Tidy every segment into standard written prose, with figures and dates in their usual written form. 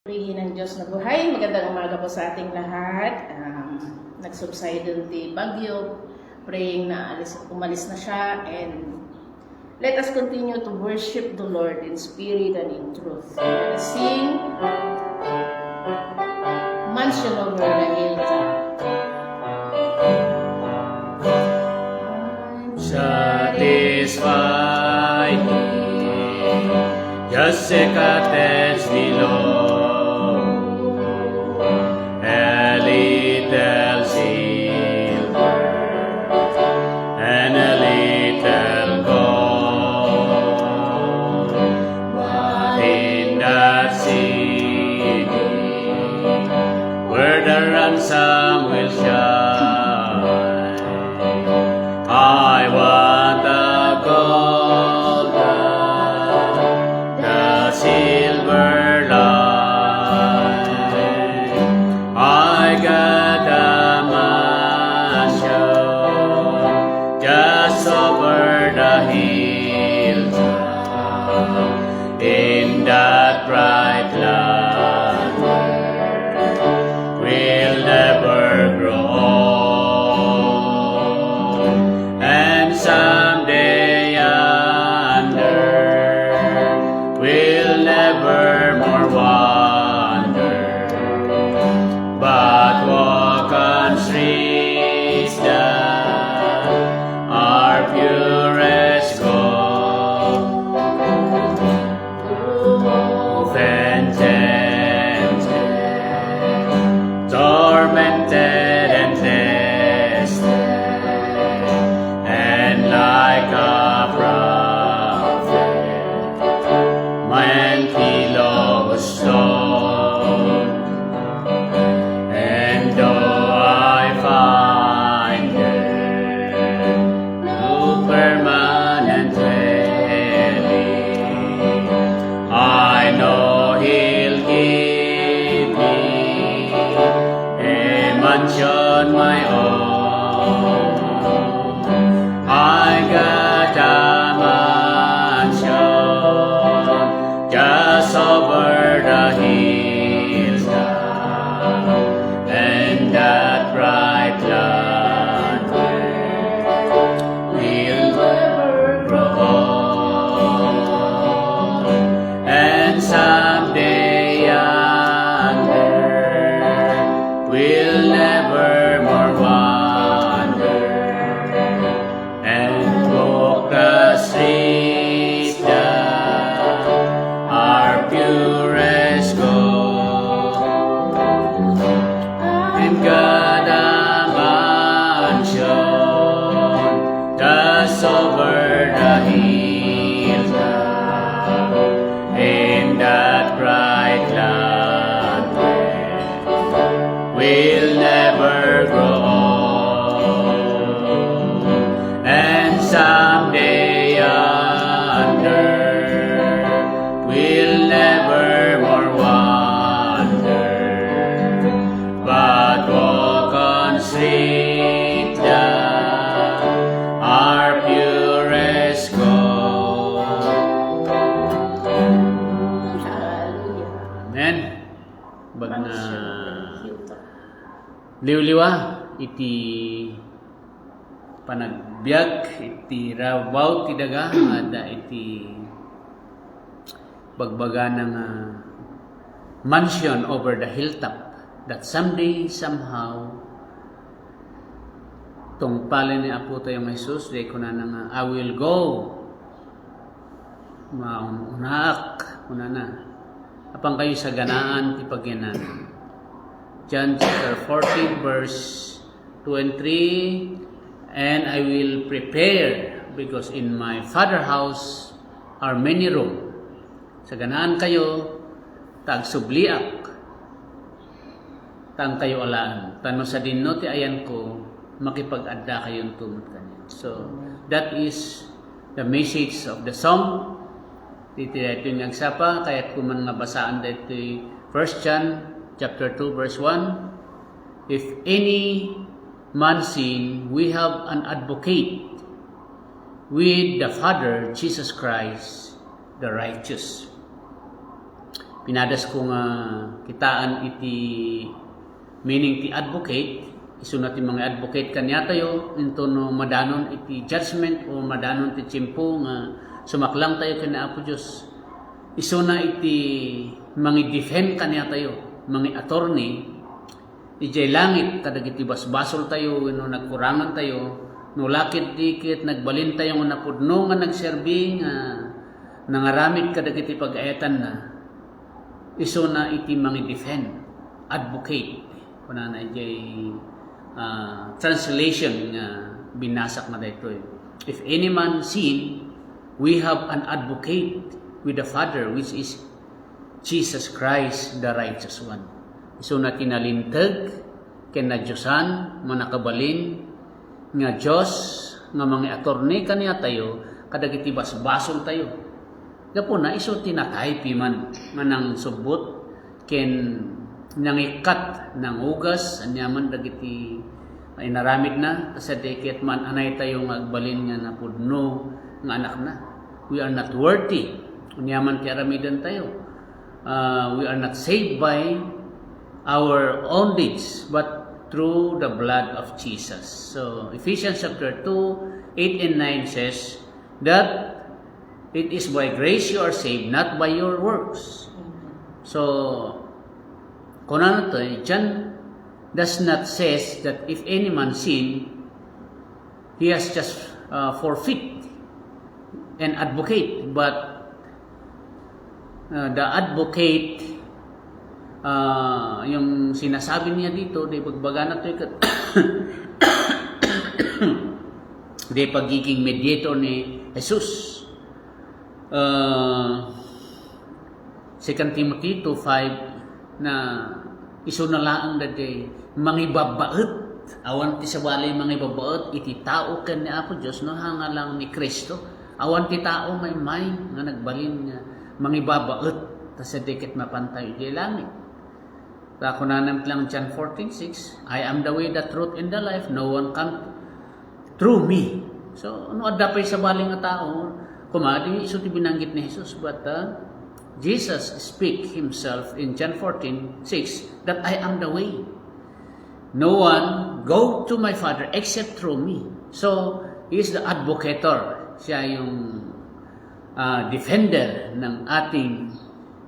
Purihin ng Diyos na buhay. Magandang umaga po sa ating lahat. Nagsubside di Bagyo. Praying na umalis na siya. And let us continue to worship the Lord in spirit and in truth. Let us sing Mansion Over the Hilltop. Satisfy me, just a cottage below. A little silver and a little gold, but in that city where the ransom will shine, I want the gold, the silver line. I got a mansion just over the hilltop in that bright land will never grow old, and someday yonder will never more wander, but walk on streets that are pure as gold. Then tempted, tormented and tested, and like a prophet, man pillows stone. And though I find there no permanent dwelling, I know He'll give me a mansion my own. I got a mansion just over the hilltop, and that bright land will never grow old, and someday yonder will never more wander, and walk the streets that are pure as gold. And God a mansion just over the hilltop in that bright land will never grow old, and someday yonder will never more wander, but walk on streets that are pure as gold. Hallelujah. Amen. Bag na Mansion over the hilltop. liwliwa iti panagbiag iti rabaw ti daga ada iti bagbaga ng mansion over the hilltop that someday somehow tungpalin ni Apo tayong Jesus di ko na nga I will go maunak unana apang kayo sa ganaan ti pagyanan. John chapter 14 verse 2 and 3, and I will prepare because in my Father's house are many rooms. Sa ganaan kayo tagsubliak tang kayo alaan tano sa dinno ti ayan ko makipag-adda kayong tumot kanyan. So that is the message of the song. Dito yung nagsapa kaya kuman nga basaan dito 1 John chapter 2 verse 1, if any man sin, we have an advocate with the Father, Jesus Christ, the righteous. pinadas ko nga kitaan iti meaning ti advocate, iso na ti mga advocate kanya tayo into no madanon iti judgment o madanon ti tiyempo nga sumaklang tayo kanya Apo Diyos. Iso na iti mga defend kanya tayo, mga attorney, ijay langit kadagiti basbasol tayo no nagkurangan tayo, no lakit dikit nagbalin tayo nga napudno nga nagserbi nga nangaramid kadagiti pag-ayatan na. Iso na iti mga defend, advocate. Kuna na ijay translation nga binasak na dito. If any man sin, we have an advocate with the Father, which is Jesus Christ, the righteous one. Iso na kinalintag, kinadyosan, manakabalin, nga Diyos, nga mga attorney kaniya tayo, kadagiti basbasol tayo. Gapo na, iso tinatay piman, nga nang subot, nangikat ng ugas, anyaman dagiti ay naramid na, sa dekit man anay tayo nga agbalin nga napudno nga anak na. We are not worthy. Anyaman ti aramidan tayo. We are not saved by our own deeds, but through the blood of Jesus. So Ephesians chapter 2, 8 and 9 says that it is by grace you are saved, not by your works. So kung ano to, John does not says that if any man sin, he has just forfeit an advocate. But the advocate, yung sinasabi niya dito, di pagbaga na to, di pagiging mediator ni Jesus. 2 Timothy 2:5 na iso na laang dati mangibabaet awan ti sabali mangibabaet iti tao ken ni Apo Dios no hanga lang ni Kristo awan ti tao may nga nagbalin nga mangibabaet ta sa dikit mapantay di langit. Ta kunanan lang John 14:6, I am the way, the truth and the life, no one come through me. So ano adapay sabali nga tao kumadi iso ti binanggit ni Jesus, but Jesus speak himself in John 14:6 that I am the way. No one go to my Father except through me. So, he is the advocator. Siya yung defender ng ating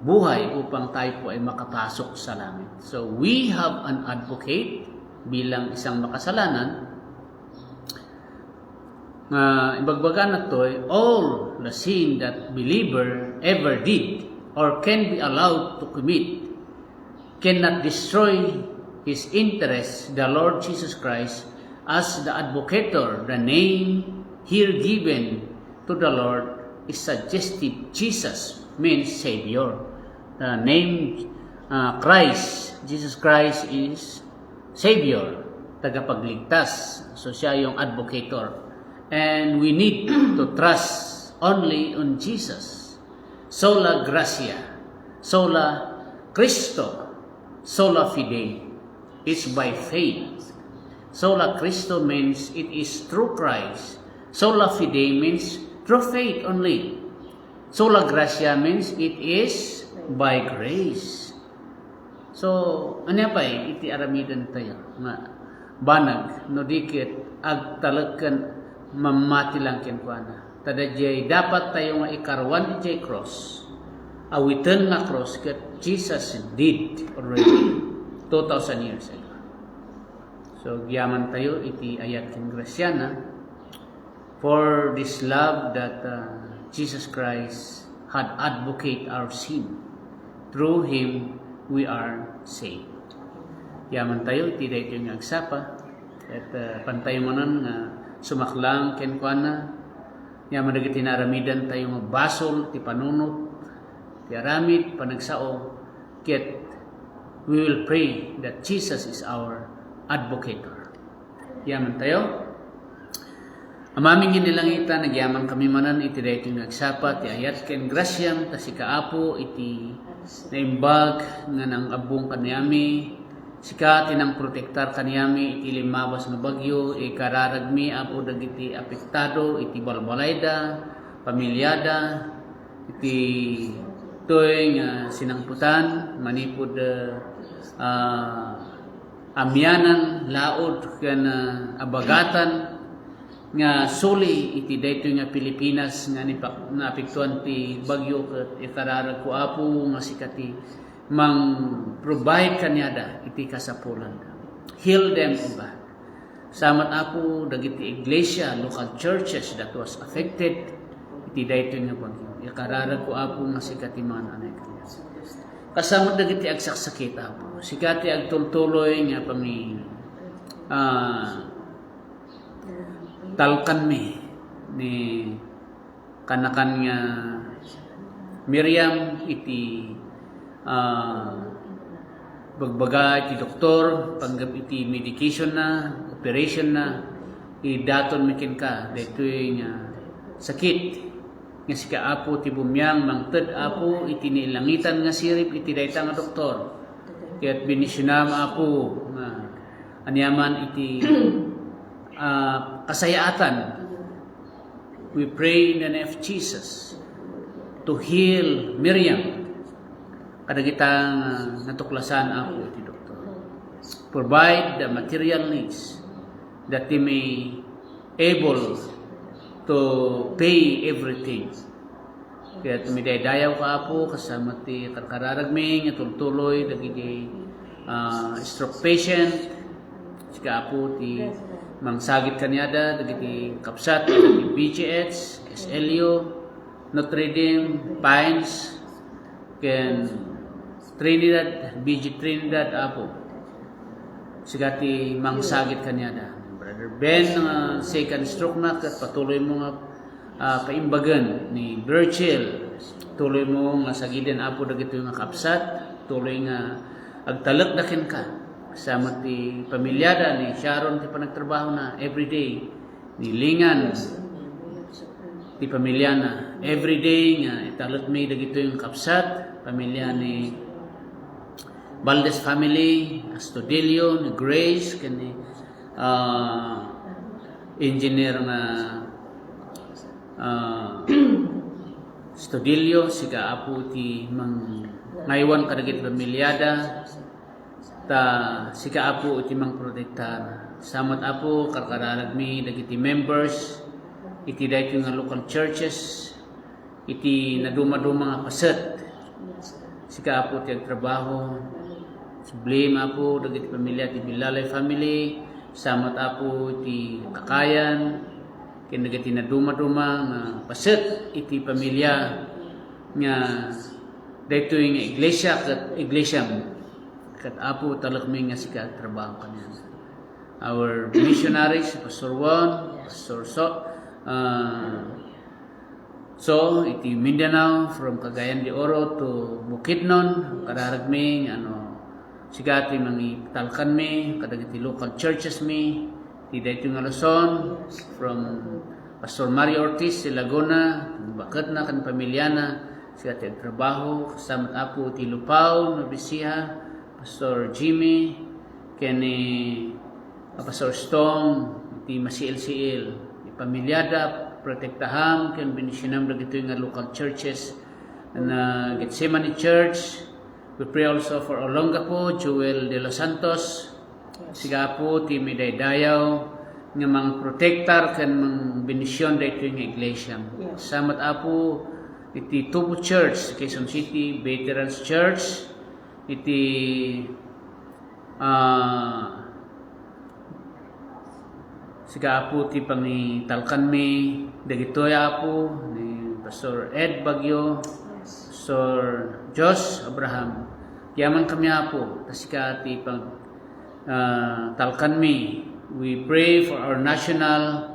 buhay upang tayo po ay makapasok sa langit. So, we have an advocate bilang isang makasalanan. Ibagbaga na to, all the sin that believer ever did or can be allowed to commit cannot destroy his interest, the Lord Jesus Christ, as the advocator. The name here given to the Lord is suggestive. Jesus means Savior. The name Christ, Jesus Christ is Savior, tagapagligtas. So siya yung advocator. And we need to trust only on Jesus. Sola gratia, sola Christo, sola fide. It's by faith. Sola Christo means it is through Christ. Sola fide means through faith only. Sola gratia means it is by grace. So, ano pa iti aramidan tayo nga banag no dikit agtalagkan mamati lang kenkwana. Tadajay dapat tayo nga ikarwan ijay cross. Awitan nga cross ket Jesus did already 2,000 years ago. So giyaman tayo iti ayat ken Graciana for this love that Jesus Christ had advocate our sin. Through him we are saved. Giyaman tayo iti daytoy nga agsapa at pantay mo nun nga sumaklang ken kuana. Nga managit tinaramidan tayo nga basol, ti panunot, ti aramid, panagsao, ket we will pray that Jesus is our advocator. Yaman tayo. Amaming inilangita, nagyaman kami manan, iti dayto nagsapa, ti ayat ken grasyam, ta si kaapo, iti naimbag, nga nang abong kaniyami, sika tinang protektar kaniyami iti limabas nga bagyo ikararagmi apo dagiti apektado iti balbalayda pamilyada iti dagitoy nga sinangputan manipod amyanan laod ken abagatan nga suli iti daytoy nga Pilipinas nga naapektuhan ti bagyo ket ikararag ko apo nga sikati mang provide kanyada iti kasapulan. Heal them, O God. Samat apo dagiti iglesia, local churches that was affected iti daytoy nga bagyo. Ikararag ko apo nga sikati man anay kanya. Kasamot dagiti agsaksakit apo. Sikati agtultuloy nga pami talkan mi ni kanakan nga Miriam iti bagbaga iti doktor panggap iti medication na operation na idaton mikin ka daytoy nga sakit nga sika apo ti bumyang mangted apo iti nilangitan nga sirip iti dayta nga doktor kaya't binisyonam apo nga anyaman iti kasayaatan. We pray in the name of Jesus to heal Miriam kadagitang natuklasan ako iti doktor. Provide the material needs that they may able to pay everything. Kaya tumiday-dayaw ka apo kasama ti karkararagming tultuloy dagiti stroke patient sika apo ti mangsagit kanyada dagiti kapsat dagiti BGH, SLU, Notre Dame, Pines, ken Trinidad, BG Trinidad apo. Sigati mangsagit kanyada. Brother Ben second stroke na ket patuloy mo nga paimbagan ni Birchil. Tuloy mo nga sagiden apo dagiti nga kapsat, tuloy nga agtalek daken ka. Kasama ti pamilyada ni Sharon ti panagtrabaho na everyday ni Lingan ti pamilya na everyday nga italot may dagito yung kapsat pamilya ni Valdez family Astudillo ni Grace kani engineer na Astudillo siga apo ti mang ngaywan kadagit pamilyada ta sika apo iti mang protektar. Samot apo karkararag mi dagiti members iti daytoy nga local churches iti naduma-duma nga paset. Sika apo ti agtrabaho. Sublime apo dagiti pamilya ti Bilalay family. Samot apo iti Kakayan ken dagiti naduma-duma nga paset iti pamilya nga daytoy nga iglesia ket iglesia kat apo talakming nga sika trabaho kanya. Our missionaries, Pastor Juan, Pastor So, iti Mindanao from Cagayan de Oro to Bukidnon, kararagming sigati mangi talkan mi, kadagiti local churches mi, iti daytoy nga Luzon from Pastor Mario Ortiz, si Laguna, bakit na kan pamilyana, sigati ang trabaho, kasama apo iti Lupao, Nabisiha, Pastor Jimmy, kani Pastor Stong, iti masiil-siil, ipamilyada, protektaham, ken binisyonam dagito nga local churches na Gethsemane Church. We pray also for Olongapo, Joel de los Santos, siga po ti midaydayaw nga mang protektar ken mang binisyon dayto nga iglesia. Samat apo iti Tubo Church, Quezon City, Veterans Church, iti siga apo ti pangitalkan mi dagitoy apo ni Pastor Ed Bagyo, Pastor Josh Abraham. Kiyaman kami apo tasika ti pang talkan mi. We pray for our national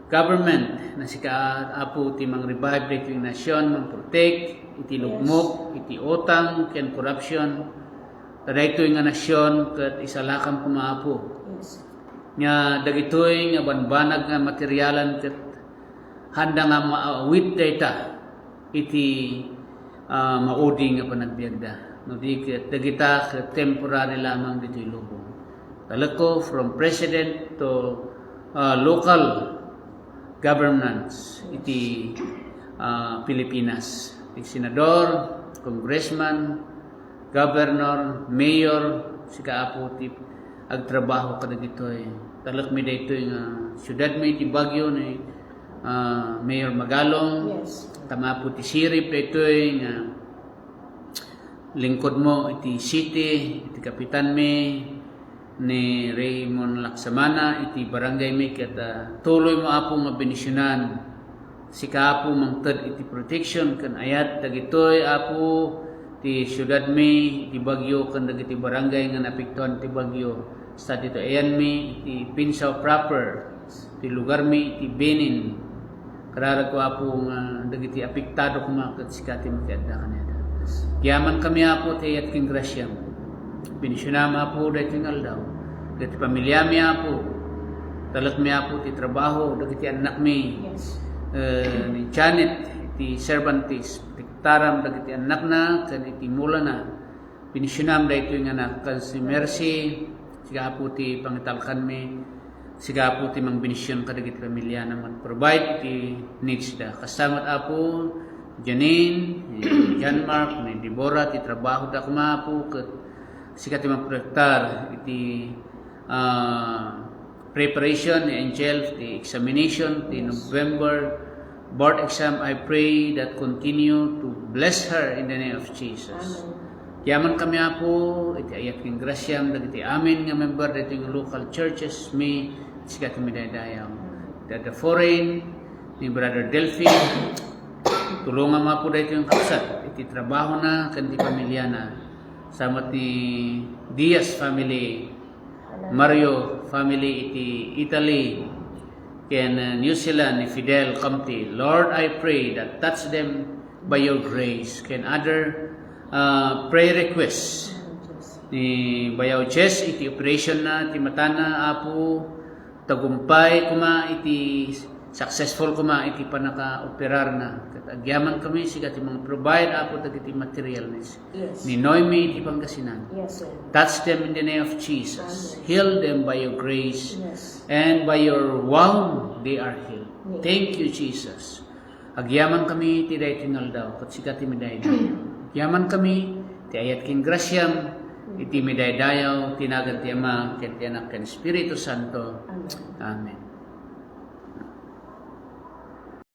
government na sika apo ti mang revive dito yung nasyon, mang protect iti lugmok, iti utang, ken corruption. Taday ito yung nasyon kat isalakam kumaapo. Nga dagitoy nga banbanag nga materyalan kat handa nga maawit data iti maudi nga panagbiagda. No di kat dagita kat temporary lamang dito yung lubong. Talako from president to local governments iti Pilipinas. Iti senador, congressman, governor, mayor, si kaapo ti agtrabaho kada ditoy. Talak mi daytoy nga syudad mi ti Baguio ni Mayor Magalong. Yes. Tama po ti sirip daytoy nga lingkod mo iti city, iti kapitan mi ni Raymond Laksamana, iti barangay mi ket tuloy mo apo nga benisyonan si kaapo mangted iti protection kan ayat dagitoy apo ti syudad mi iti Baguio kan dagiti barangay nga napektuhan ti Baguio. Sa dito ayan mi iti Pinsaw proper, ti lugar mi iti Benin. Kararag ko apo nga dagiti apektado kumakat sikati makiadda kanila. Kiyaman kami apo ti ayat king grasyam. Binisyonama apo dagiti aldaw. Dagiti pamilya mi apo. Talak mi apo ti trabaho dagiti anak mi. Yes. Ni Janet iti Cervantes. Piktaram dagiti anak na kan iti mula na. Binisyonam dagiti nga anak kan si Mercy. Siga po ti pangitalkan mi, siga po ti mang binisyon kadagiti pamilya naman provide ti needs da. Kasamot apo Janine, John Mark, ni Deborah ti trabaho da kumapo ket siga ti mang protektar iti preparation ni Angel ti examination ti November board exam. I pray that continue to bless her in the name of Jesus. Amen. Yaman kami apo, iti ayat king grasyam, dagiti amin nga member dito yung local churches, may sigat kami dayaw. The foreign, ni Brother Delphi, tulungan mga po dito yung kapsat, iti trabaho na, kandi pamilya na, samat ni Diaz family, Mario family, iti Italy, ken New Zealand, ni Fidel Comte. Lord, I pray that touch them by your grace, ken other prayer request ni Bayaw Chess iti operation na ti matana apo tagumpay kuma iti successful kuma iti panaka-operar na ket agyaman kami siga ti mga provide apo dagiti material Yes. ni Noemi iti Pangasinan. Yes, sir. Touch them in the name of Jesus. Heal them by your grace, Yes. and by your wound they are healed. Yes. Thank you, Jesus. Agyaman kami ti daytoy ngaldaw ket siga ti miday. Yaman kami, ti ayat king grasyam, iti midaydayaw, tinagan ti Ama, ken ti Anak, ken Espiritu Santo. Amen. Amen.